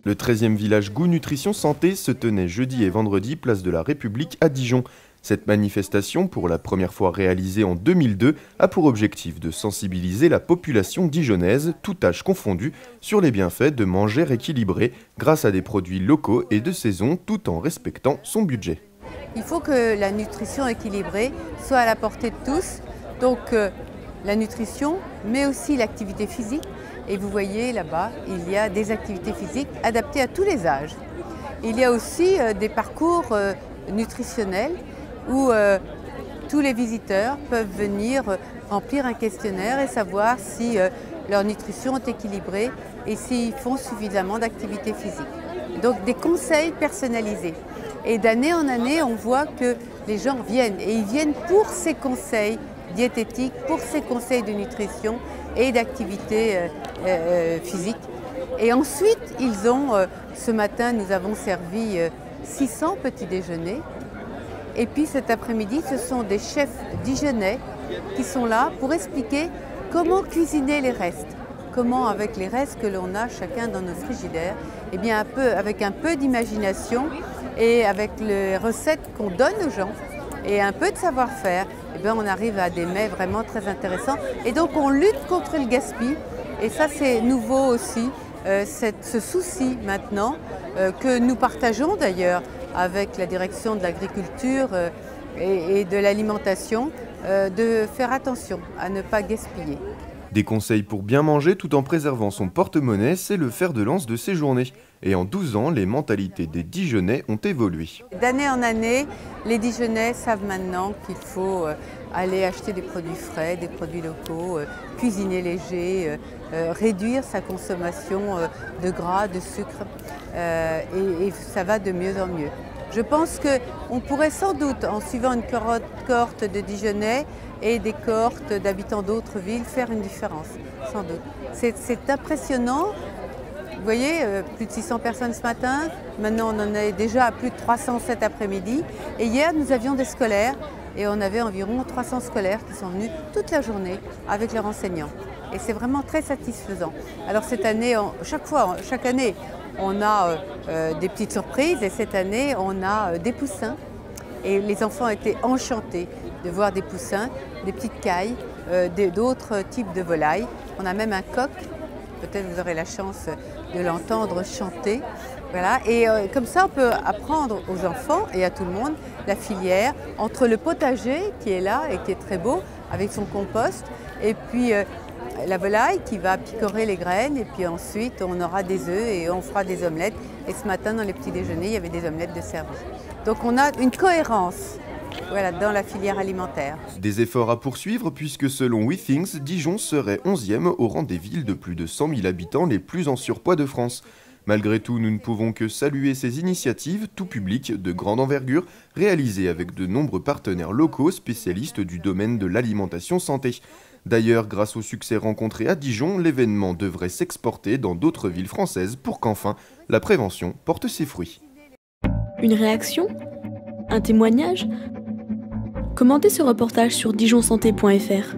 Le 13e village Goût Nutrition Santé se tenait jeudi et vendredi place de la République à Dijon. Cette manifestation, pour la première fois réalisée en 2002, a pour objectif de sensibiliser la population dijonnaise, tout âge confondu, sur les bienfaits de manger équilibré grâce à des produits locaux et de saison tout en respectant son budget. Il faut que la nutrition équilibrée soit à la portée de tous, donc la nutrition mais aussi l'activité physique. Et vous voyez là-bas, il y a des activités physiques adaptées à tous les âges. Il y a aussi des parcours nutritionnels où tous les visiteurs peuvent venir remplir un questionnaire et savoir si leur nutrition est équilibrée et s'ils font suffisamment d'activité physique. Donc des conseils personnalisés. Et d'année en année, on voit que les gens viennent et ils viennent pour ces conseils diététiques, pour ces conseils de nutrition et d'activité physique. Et ensuite, ils ont, ce matin, nous avons servi 600 petits déjeuners. Et puis cet après-midi, ce sont des chefs dijonnais qui sont là pour expliquer comment cuisiner les restes. Comment, avec les restes que l'on a chacun dans nos frigidaires, eh bien avec un peu d'imagination et avec les recettes qu'on donne aux gens et un peu de savoir-faire, eh bien on arrive à des mets vraiment très intéressants. Et donc on lutte contre le gaspillage. Et ça c'est nouveau aussi, ce souci maintenant que nous partageons d'ailleurs avec la direction de l'agriculture et de l'alimentation, de faire attention à ne pas gaspiller. Des conseils pour bien manger tout en préservant son porte-monnaie, c'est le fer de lance de ces journées. Et en 12 ans, les mentalités des Dijonnais ont évolué. D'année en année, les Dijonnais savent maintenant qu'il faut aller acheter des produits frais, des produits locaux, cuisiner léger, réduire sa consommation de gras, de sucre, et ça va de mieux en mieux. Je pense qu'on pourrait sans doute, en suivant une cohorte de Dijonnais et des cohortes d'habitants d'autres villes, faire une différence, sans doute. C'est impressionnant. Vous voyez, plus de 600 personnes ce matin, maintenant on en est déjà à plus de 300 cet après-midi. Et hier, nous avions des scolaires et on avait environ 300 scolaires qui sont venus toute la journée avec leurs enseignants. Et c'est vraiment très satisfaisant. Alors cette année, chaque année, on a des petites surprises et cette année, on a des poussins. Et les enfants étaient enchantés de voir des poussins, des petites cailles, d'autres types de volailles. On a même un coq, peut-être vous aurez la chance de l'entendre chanter. Voilà. Et comme ça, on peut apprendre aux enfants et à tout le monde la filière entre le potager qui est là et qui est très beau, avec son compost, et puis la volaille qui va picorer les graines, et puis ensuite on aura des œufs et on fera des omelettes. Et ce matin, dans les petits déjeuners, il y avait des omelettes de cerveau. Donc on a une cohérence. Voilà, dans la filière alimentaire. Des efforts à poursuivre puisque selon WeThings, Dijon serait 11e au rang des villes de plus de 100 000 habitants les plus en surpoids de France. Malgré tout, nous ne pouvons que saluer ces initiatives, tout public, de grande envergure, réalisées avec de nombreux partenaires locaux spécialistes du domaine de l'alimentation santé. D'ailleurs, grâce au succès rencontré à Dijon, l'événement devrait s'exporter dans d'autres villes françaises pour qu'enfin, la prévention porte ses fruits. Une réaction ? Un témoignage ? Commentez ce reportage sur dijonsanté.fr.